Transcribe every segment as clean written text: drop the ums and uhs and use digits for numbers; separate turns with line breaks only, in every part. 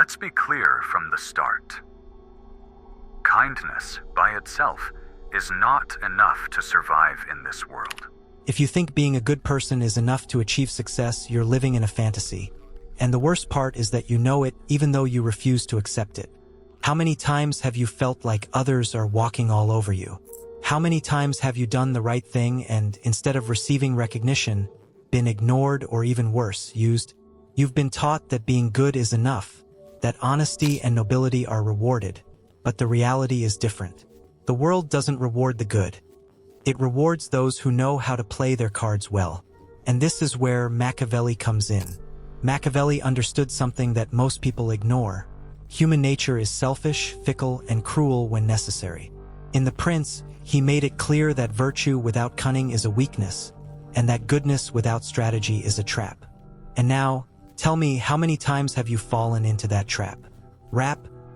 Let's be clear from the start. Kindness by itself is not enough to survive in this world.
If you think being a good person is enough to achieve success, you're living in a fantasy. And the worst part is that you know it even though you refuse to accept it. How many times have you felt like others are walking all over you? How many times have you done the right thing and, instead of receiving recognition, been ignored or even worse, used? You've been taught that being good is enough, that honesty and nobility are rewarded, but the reality is different. The world doesn't reward the good. It rewards those who know how to play their cards well. And this is where Machiavelli comes in. Machiavelli understood something that most people ignore. Human nature is selfish, fickle, and cruel when necessary. In The Prince, he made it clear that virtue without cunning is a weakness, and that goodness without strategy is a trap. And now, tell me, how many times have you fallen into that trap?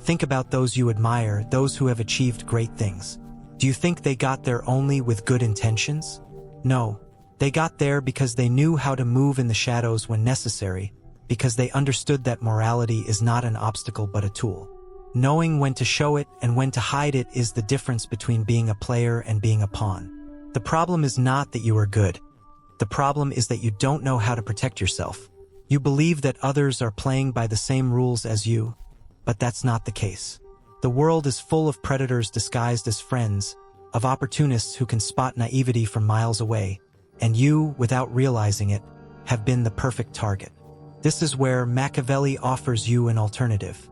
Think about those you admire, those who have achieved great things. Do you think they got there only with good intentions? No, they got there because they knew how to move in the shadows when necessary, because they understood that morality is not an obstacle but a tool. Knowing when to show it and when to hide it is the difference between being a player and being a pawn. The problem is not that you are good. The problem is that you don't know how to protect yourself. You believe that others are playing by the same rules as you, but that's not the case. The world is full of predators disguised as friends, of opportunists who can spot naivety from miles away, and you, without realizing it, have been the perfect target. This is where Machiavelli offers you an alternative.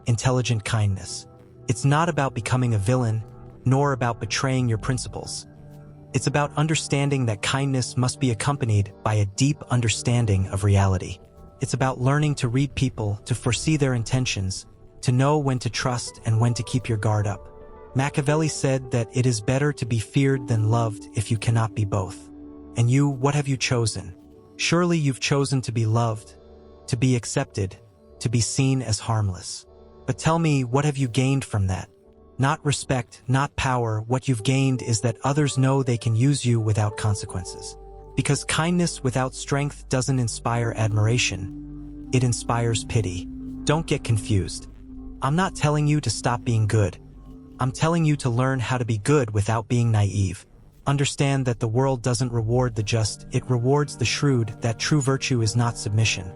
Intelligent kindness. It's not about becoming a villain, nor about betraying your principles. It's about understanding that kindness must be accompanied by a deep understanding of reality. It's about learning to read people, to foresee their intentions, to know when to trust and when to keep your guard up. Machiavelli said that it is better to be feared than loved if you cannot be both. And you, what have you chosen? Surely you've chosen to be loved, to be accepted, to be seen as harmless. But tell me, what have you gained from that? Not respect, not power. What you've gained is that others know they can use you without consequences. Because kindness without strength doesn't inspire admiration. It inspires pity. Don't get confused. I'm not telling you to stop being good. I'm telling you to learn how to be good without being naive. Understand that the world doesn't reward the just, it rewards the shrewd, that true virtue is not submission.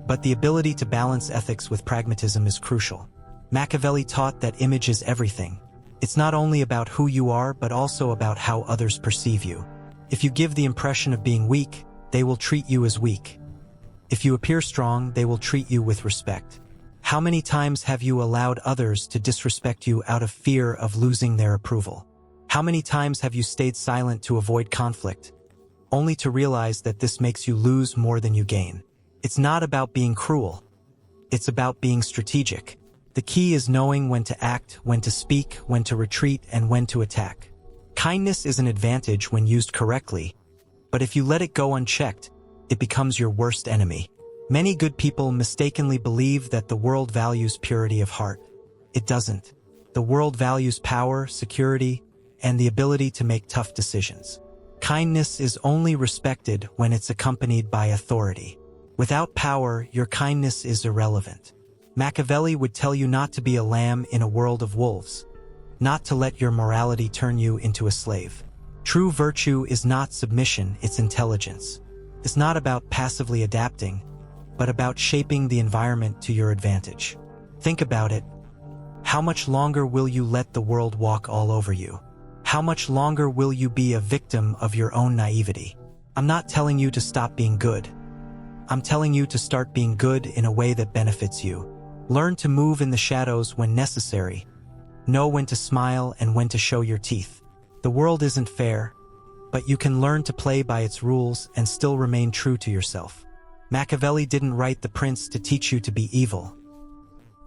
But the ability to balance ethics with pragmatism is crucial. Machiavelli taught that image is everything. It's not only about who you are, but also about how others perceive you. If you give the impression of being weak, they will treat you as weak. If you appear strong, they will treat you with respect. How many times have you allowed others to disrespect you out of fear of losing their approval? How many times have you stayed silent to avoid conflict, only to realize that this makes you lose more than you gain? It's not about being cruel. It's about being strategic. The key is knowing when to act, when to speak, when to retreat, and when to attack. Kindness is an advantage when used correctly, but if you let it go unchecked, it becomes your worst enemy. Many good people mistakenly believe that the world values purity of heart. It doesn't. The world values power, security, and the ability to make tough decisions. Kindness is only respected when it's accompanied by authority. Without power, your kindness is irrelevant. Machiavelli would tell you not to be a lamb in a world of wolves, not to let your morality turn you into a slave. True virtue is not submission, it's intelligence. It's not about passively adapting, but about shaping the environment to your advantage. Think about it. How much longer will you let the world walk all over you? How much longer will you be a victim of your own naivety? I'm not telling you to stop being good. I'm telling you to start being good in a way that benefits you. Learn to move in the shadows when necessary. Know when to smile and when to show your teeth. The world isn't fair, but you can learn to play by its rules and still remain true to yourself. Machiavelli didn't write The Prince to teach you to be evil.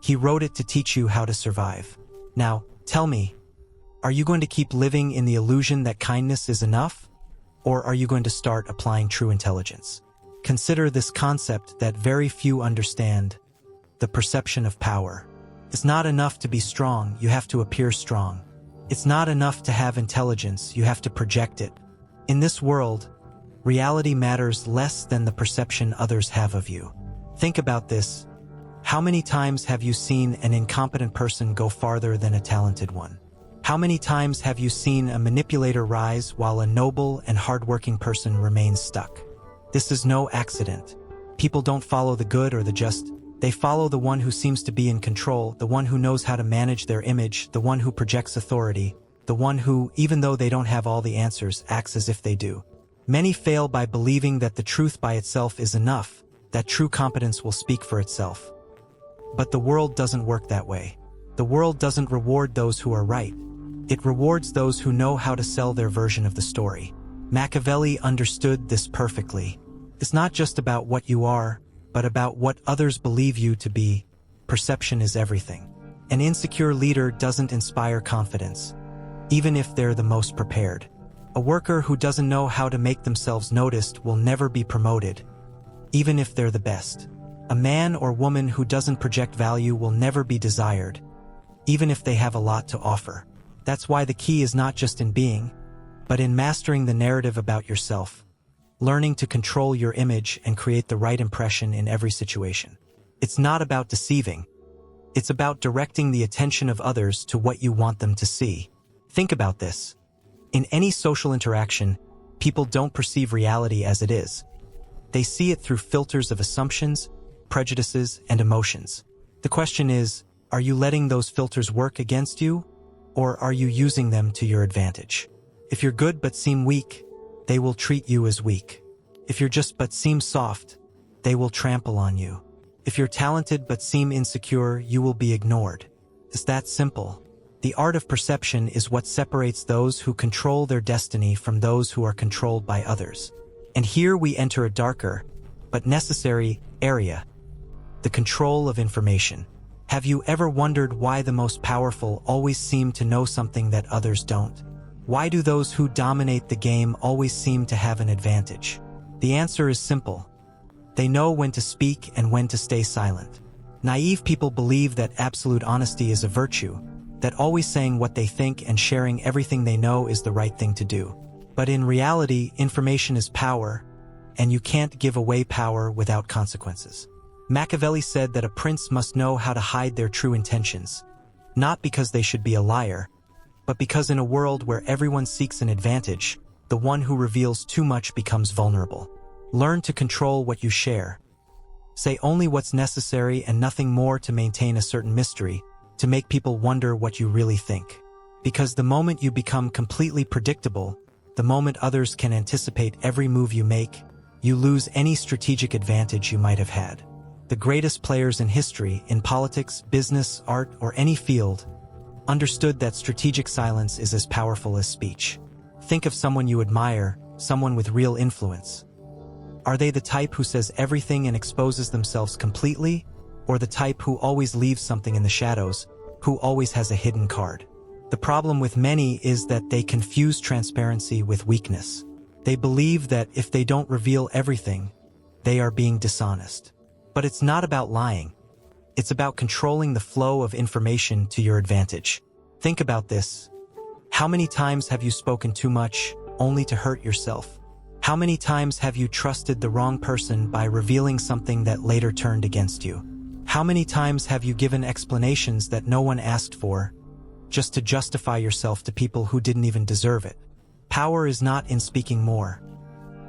He wrote it to teach you how to survive. Now, tell me, are you going to keep living in the illusion that kindness is enough? Or are you going to start applying true intelligence? Consider this concept that very few understand: the perception of power. It's not enough to be strong, you have to appear strong. It's not enough to have intelligence, you have to project it. In this world, reality matters less than the perception others have of you. Think about this. How many times have you seen an incompetent person go farther than a talented one? How many times have you seen a manipulator rise while a noble and hardworking person remains stuck? This is no accident. People don't follow the good or the just. They follow the one who seems to be in control, the one who knows how to manage their image, the one who projects authority, the one who, even though they don't have all the answers, acts as if they do. Many fail by believing that the truth by itself is enough, that true competence will speak for itself. But the world doesn't work that way. The world doesn't reward those who are right. It rewards those who know how to sell their version of the story. Machiavelli understood this perfectly. It's not just about what you are, but about what others believe you to be. Perception is everything. An insecure leader doesn't inspire confidence, even if they're the most prepared. A worker who doesn't know how to make themselves noticed will never be promoted, even if they're the best. A man or woman who doesn't project value will never be desired, even if they have a lot to offer. That's why the key is not just in being, but in mastering the narrative about yourself, learning to control your image and create the right impression in every situation. It's not about deceiving. It's about directing the attention of others to what you want them to see. Think about this. In any social interaction, people don't perceive reality as it is. They see it through filters of assumptions, prejudices, and emotions. The question is, are you letting those filters work against you, or are you using them to your advantage? If you're good but seem weak, they will treat you as weak. If you're just but seem soft, they will trample on you. If you're talented but seem insecure, you will be ignored. It's that simple. The art of perception is what separates those who control their destiny from those who are controlled by others. And here we enter a darker, but necessary, area: the control of information. Have you ever wondered why the most powerful always seem to know something that others don't? Why do those who dominate the game always seem to have an advantage? The answer is simple. They know when to speak and when to stay silent. Naive people believe that absolute honesty is a virtue, that always saying what they think and sharing everything they know is the right thing to do. But in reality, information is power, and you can't give away power without consequences. Machiavelli said that a prince must know how to hide their true intentions, not because they should be a liar, but because in a world where everyone seeks an advantage, the one who reveals too much becomes vulnerable. Learn to control what you share. Say only what's necessary and nothing more to maintain a certain mystery, to make people wonder what you really think. Because the moment you become completely predictable, the moment others can anticipate every move you make, you lose any strategic advantage you might have had. The greatest players in history, in politics, business, art, or any field, understood that strategic silence is as powerful as speech. Think of someone you admire, someone with real influence. Are they the type who says everything and exposes themselves completely, or the type who always leaves something in the shadows, who always has a hidden card? The problem with many is that they confuse transparency with weakness. They believe that if they don't reveal everything, they are being dishonest. But it's not about lying. It's about controlling the flow of information to your advantage. Think about this. How many times have you spoken too much, only to hurt yourself? How many times have you trusted the wrong person by revealing something that later turned against you? How many times have you given explanations that no one asked for, just to justify yourself to people who didn't even deserve it? Power is not in speaking more.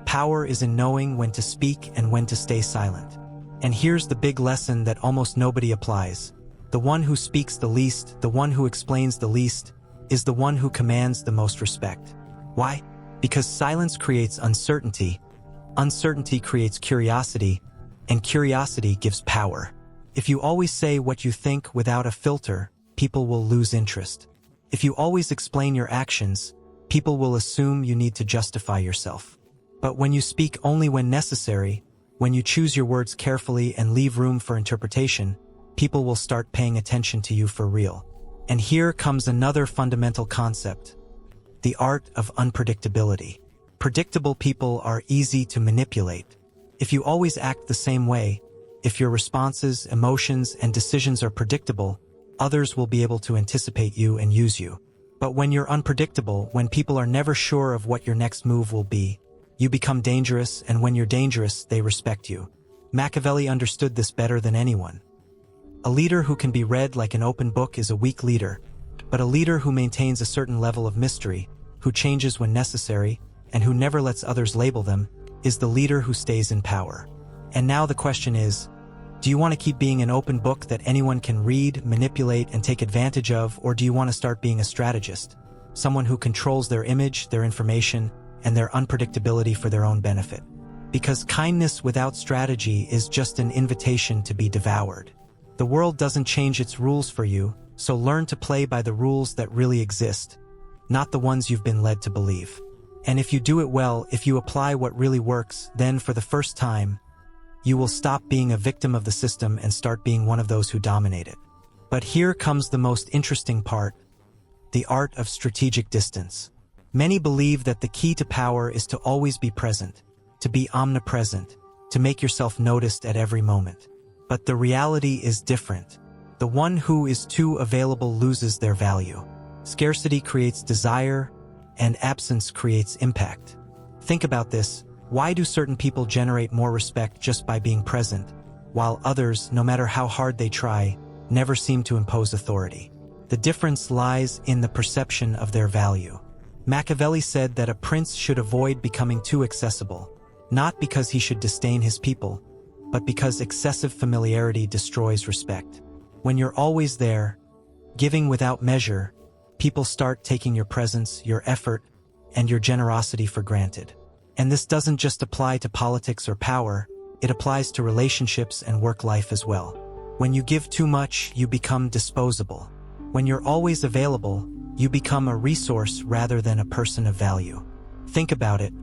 Power is in knowing when to speak and when to stay silent. And here's the big lesson that almost nobody applies. The one who speaks the least, the one who explains the least, is the one who commands the most respect. Why? Because silence creates uncertainty, uncertainty creates curiosity, and curiosity gives power. If you always say what you think without a filter, people will lose interest. If you always explain your actions, people will assume you need to justify yourself. But when you speak only when necessary, when you choose your words carefully and leave room for interpretation, people will start paying attention to you for real. And here comes another fundamental concept: the art of unpredictability. Predictable people are easy to manipulate. If you always act the same way, if your responses, emotions, and decisions are predictable, others will be able to anticipate you and use you. But when you're unpredictable, when people are never sure of what your next move will be, you become dangerous, and when you're dangerous, they respect you. Machiavelli understood this better than anyone. A leader who can be read like an open book is a weak leader, but a leader who maintains a certain level of mystery, who changes when necessary, and who never lets others label them, is the leader who stays in power. And now the question is, do you want to keep being an open book that anyone can read, manipulate, and take advantage of, or do you want to start being a strategist? Someone who controls their image, their information, and their unpredictability for their own benefit. Because kindness without strategy is just an invitation to be devoured. The world doesn't change its rules for you, so learn to play by the rules that really exist, not the ones you've been led to believe. And if you do it well, if you apply what really works, then for the first time, you will stop being a victim of the system and start being one of those who dominate it. But here comes the most interesting part, the art of strategic distance. Many believe that the key to power is to always be present, to be omnipresent, to make yourself noticed at every moment. But the reality is different. The one who is too available loses their value. Scarcity creates desire, and absence creates impact. Think about this. Why do certain people generate more respect just by being present, while others, no matter how hard they try, never seem to impose authority? The difference lies in the perception of their value. Machiavelli said that a prince should avoid becoming too accessible, not because he should disdain his people, but because excessive familiarity destroys respect. When you're always there, giving without measure, people start taking your presence, your effort, and your generosity for granted. And this doesn't just apply to politics or power, it applies to relationships and work life as well. When you give too much, you become disposable. When you're always available, you become a resource rather than a person of value. Think about it.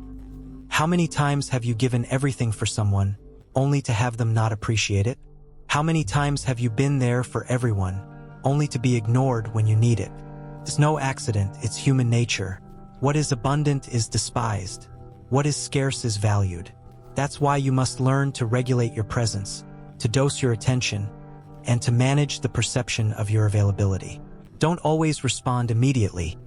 How many times have you given everything for someone, only to have them not appreciate it? How many times have you been there for everyone, only to be ignored when you need it? It's no accident, it's human nature. What is abundant is despised. What is scarce is valued. That's why you must learn to regulate your presence, to dose your attention, and to manage the perception of your availability. Don't always respond immediately.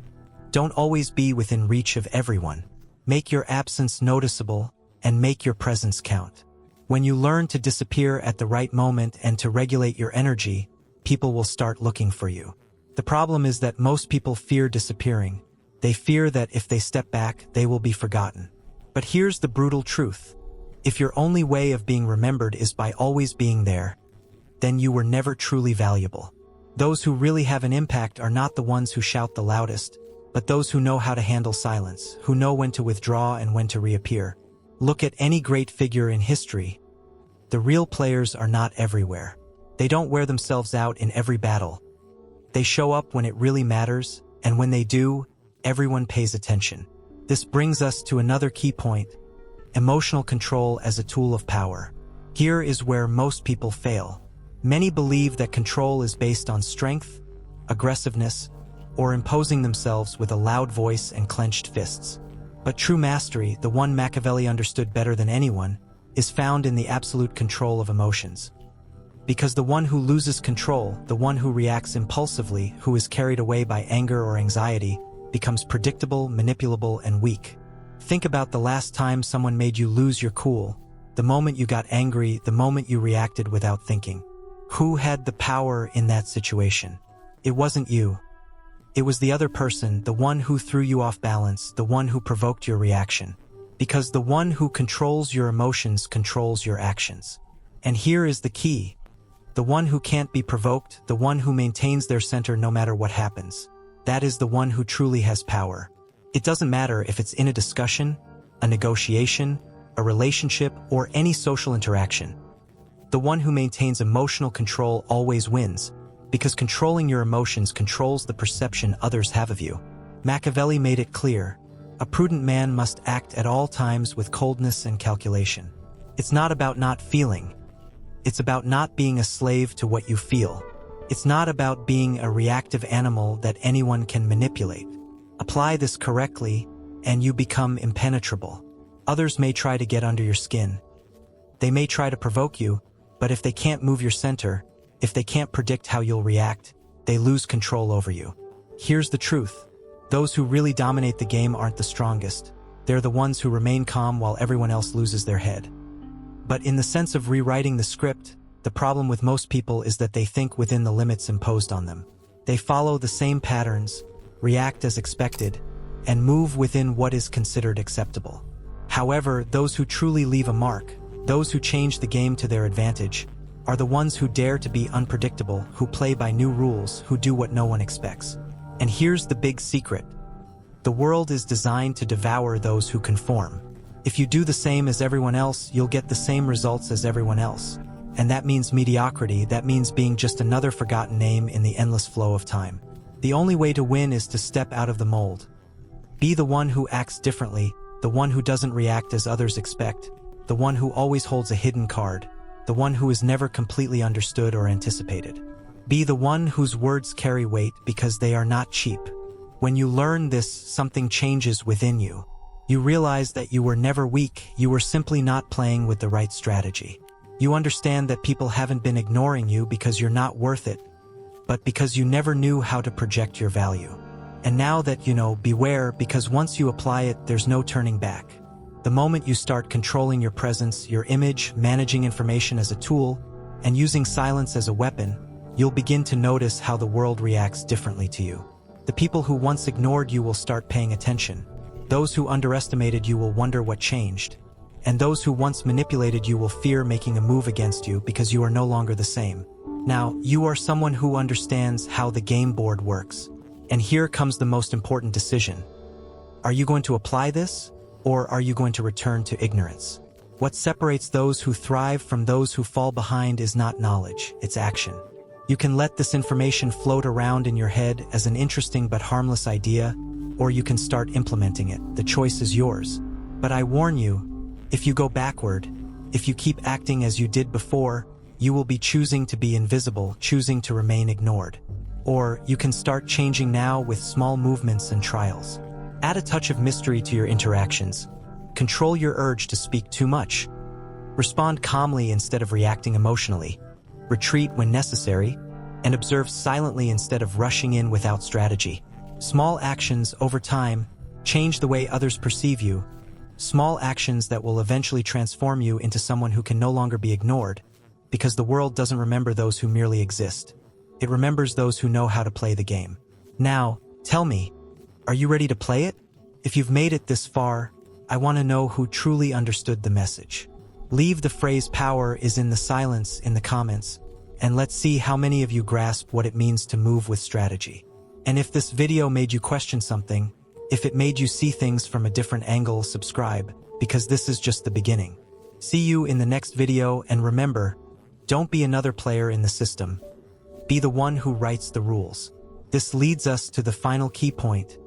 Don't always be within reach of everyone. Make your absence noticeable and make your presence count. When you learn to disappear at the right moment and to regulate your energy, people will start looking for you. The problem is that most people fear disappearing. They fear that if they step back, they will be forgotten. But here's the brutal truth. If your only way of being remembered is by always being there, then you were never truly valuable. Those who really have an impact are not the ones who shout the loudest, but those who know how to handle silence, who know when to withdraw and when to reappear. Look at any great figure in history. The real players are not everywhere. They don't wear themselves out in every battle. They show up when it really matters, and when they do, everyone pays attention. This brings us to another key point, emotional control as a tool of power. Here is where most people fail. Many believe that control is based on strength, aggressiveness, or imposing themselves with a loud voice and clenched fists. But true mastery, the one Machiavelli understood better than anyone, is found in the absolute control of emotions. Because the one who loses control, the one who reacts impulsively, who is carried away by anger or anxiety, becomes predictable, manipulable, and weak. Think about the last time someone made you lose your cool, the moment you got angry, the moment you reacted without thinking. Who had the power in that situation? It wasn't you. It was the other person, the one who threw you off balance, the one who provoked your reaction. Because the one who controls your emotions controls your actions. And here is the key. The one who can't be provoked, the one who maintains their center no matter what happens. That is the one who truly has power. It doesn't matter if it's in a discussion, a negotiation, a relationship, or any social interaction. The one who maintains emotional control always wins, because controlling your emotions controls the perception others have of you. Machiavelli made it clear, a prudent man must act at all times with coldness and calculation. It's not about not feeling. It's about not being a slave to what you feel. It's not about being a reactive animal that anyone can manipulate. Apply this correctly, and you become impenetrable. Others may try to get under your skin. They may try to provoke you, but if they can't move your center, if they can't predict how you'll react, they lose control over you. Here's the truth. Those who really dominate the game aren't the strongest. They're the ones who remain calm while everyone else loses their head. But in the sense of rewriting the script, The problem with most people is that they think within the limits imposed on them. They follow the same patterns, react as expected, and move within what is considered acceptable. However, those who truly leave a mark, those who change the game to their advantage, are the ones who dare to be unpredictable, who play by new rules, who do what no one expects. And here's the big secret. The world is designed to devour those who conform. If you do the same as everyone else, you'll get the same results as everyone else. And that means mediocrity, that means being just another forgotten name in the endless flow of time. The only way to win is to step out of the mold. Be the one who acts differently, the one who doesn't react as others expect, the one who always holds a hidden card, the one who is never completely understood or anticipated. Be the one whose words carry weight because they are not cheap. When you learn this, something changes within you. You realize that you were never weak, you were simply not playing with the right strategy. You understand that people haven't been ignoring you because you're not worth it, but because you never knew how to project your value. And now that you know, beware, because once you apply it, there's no turning back. The moment you start controlling your presence, your image, managing information as a tool, and using silence as a weapon, you'll begin to notice how the world reacts differently to you. The people who once ignored you will start paying attention. Those who underestimated you will wonder what changed. And those who once manipulated you will fear making a move against you because you are no longer the same. Now, you are someone who understands how the game board works. And here comes the most important decision. Are you going to apply this, or are you going to return to ignorance? What separates those who thrive from those who fall behind is not knowledge, it's action. You can let this information float around in your head as an interesting but harmless idea, or you can start implementing it. The choice is yours. But I warn you, if you go backward, if you keep acting as you did before, you will be choosing to be invisible, choosing to remain ignored. Or you can start changing now with small movements and trials. Add a touch of mystery to your interactions. Control your urge to speak too much. Respond calmly instead of reacting emotionally. Retreat when necessary, and observe silently instead of rushing in without strategy. Small actions over time change the way others perceive you. Small actions that will eventually transform you into someone who can no longer be ignored, because the world doesn't remember those who merely exist. It remembers those who know how to play the game. Now, tell me, are you ready to play it? If you've made it this far, I want to know who truly understood the message. Leave the phrase "power is in the silence" in the comments, and let's see how many of you grasp what it means to move with strategy. And if this video made you question something, if it made you see things from a different angle, subscribe, because this is just the beginning. See you in the next video, and remember, don't be another player in the system. Be the one who writes the rules. This leads us to the final key point: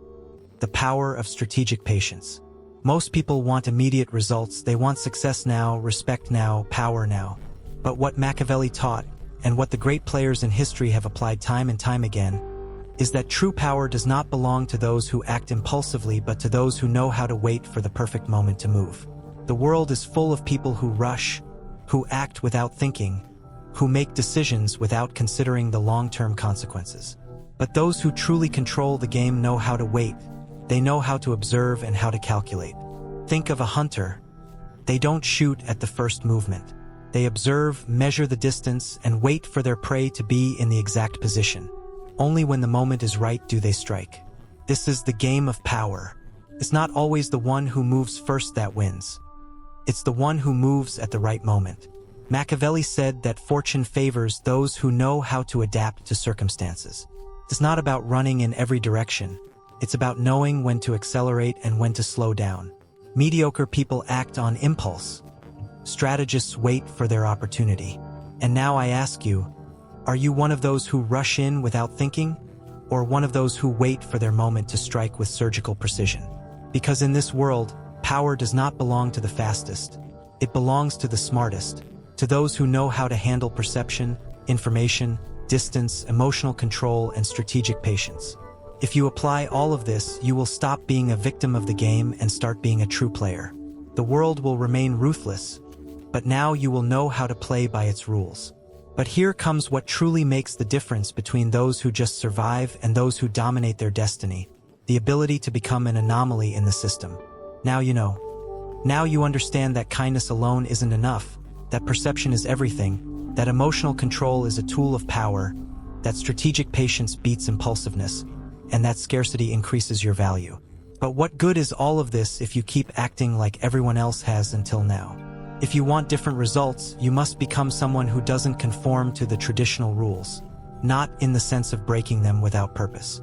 the power of strategic patience. Most people want immediate results. They want success now, respect now, power now. But what Machiavelli taught, and what the great players in history have applied time and time again, is that true power does not belong to those who act impulsively, but to those who know how to wait for the perfect moment to move. The world is full of people who rush, who act without thinking, who make decisions without considering the long-term consequences. But those who truly control the game know how to wait. They know how to observe and how to calculate. Think of a hunter. They don't shoot at the first movement. They observe, measure the distance, and wait for their prey to be in the exact position. Only when the moment is right do they strike. This is the game of power. It's not always the one who moves first that wins. It's the one who moves at the right moment. Machiavelli said that fortune favors those who know how to adapt to circumstances. It's not about running in every direction. It's about knowing when to accelerate and when to slow down. Mediocre people act on impulse. Strategists wait for their opportunity. And now I ask you, are you one of those who rush in without thinking, or one of those who wait for their moment to strike with surgical precision? Because in this world, power does not belong to the fastest. It belongs to the smartest, to those who know how to handle perception, information, distance, emotional control, and strategic patience. If you apply all of this, you will stop being a victim of the game and start being a true player. The world will remain ruthless, but now you will know how to play by its rules. But here comes what truly makes the difference between those who just survive and those who dominate their destiny: the ability to become an anomaly in the system. Now you know. Now you understand that kindness alone isn't enough, that perception is everything, that emotional control is a tool of power, that strategic patience beats impulsiveness, and that scarcity increases your value. But what good is all of this if you keep acting like everyone else has until now? If you want different results, you must become someone who doesn't conform to the traditional rules, not in the sense of breaking them without purpose,